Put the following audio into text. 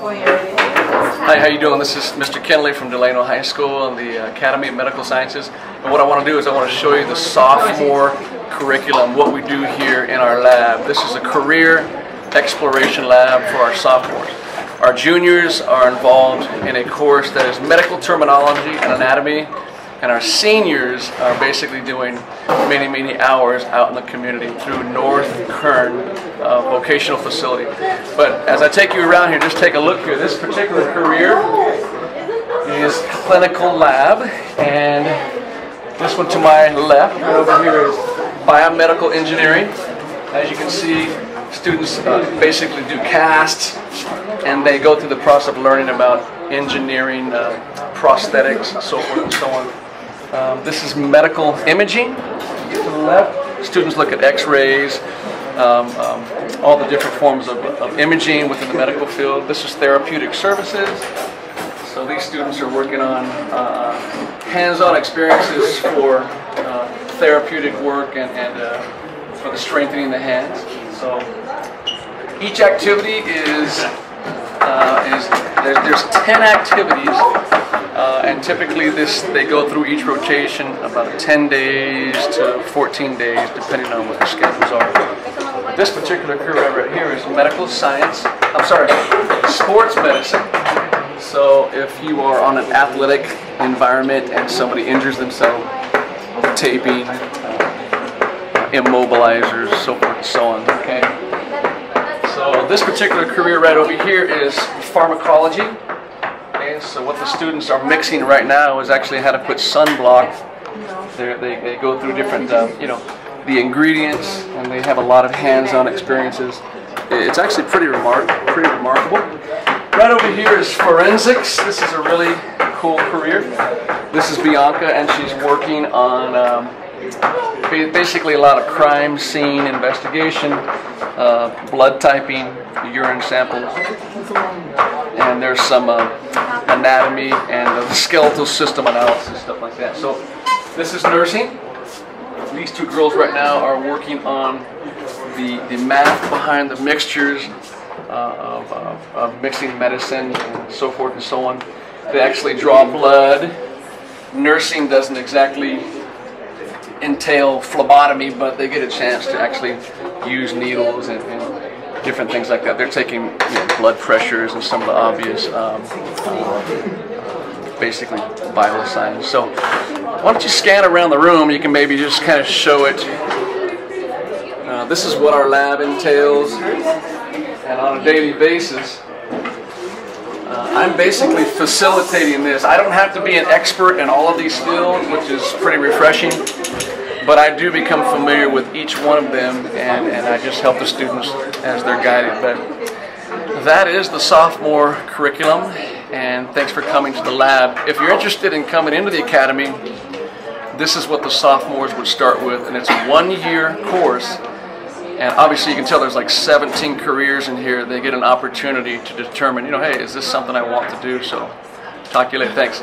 Hi, how you doing? This is Mr. Kenley from Delano High School and the Academy of Medical Sciences. And what I want to do is I want to show you the sophomore curriculum, what we do here in our lab. This is a career exploration lab for our sophomores. Our juniors are involved in a course that is medical terminology and anatomy, and our seniors are basically doing many hours out in the community through North Kern Vocational Facility. But as I take you around here, just take a look here. This particular career is clinical lab, and this one to my left, right over here, is biomedical engineering. As you can see, students basically do casts, and they go through the process of learning about engineering, prosthetics, so forth and so on. This is medical imaging. To the left, students look at x-rays, all the different forms of imaging within the medical field. This is therapeutic services. So these students are working on hands-on experiences for therapeutic work and for the strengthening the hands. So each activity there's 10 activities, and typically they go through each rotation about 10 days to 14 days, depending on what the schedules are. This particular career right here is medical science. Sports medicine. So if you are on an athletic environment and somebody injures themselves, taping, immobilizers, so forth and so on. Okay. So this particular career right over here is pharmacology. Okay, so what the students are mixing right now is actually how to put sunblock. They go through different, the ingredients, and they have a lot of hands-on experiences. It's actually pretty remarkable. Right over here is forensics. This is a really cool career. This is Bianca, and she's working on basically a lot of crime scene investigation, blood typing, urine samples, and there's some anatomy and the skeletal system analysis, stuff like that. So this is nursing. These two girls right now are working on the math behind the mixtures of mixing medicine and so forth and so on. They actually draw blood. Nursing doesn't exactly entail phlebotomy, but they get a chance to actually use needles and different things like that. They're taking blood pressures and some of the obvious basically vital signs. So why don't you scan around the room? You can maybe just kind of show it. This is what our lab entails, and on a daily basis I'm basically facilitating this. I don't have to be an expert in all of these fields, which is pretty refreshing, but I do become familiar with each one of them, and I just help the students as they're guided. But that is the sophomore curriculum, and thanks for coming to the lab. If you're interested in coming into the academy, this is what the sophomores would start with, and it's a one-year course. And obviously you can tell there's like 17 careers in here. They get an opportunity to determine, hey, is this something I want to do? So talk to you later. Thanks.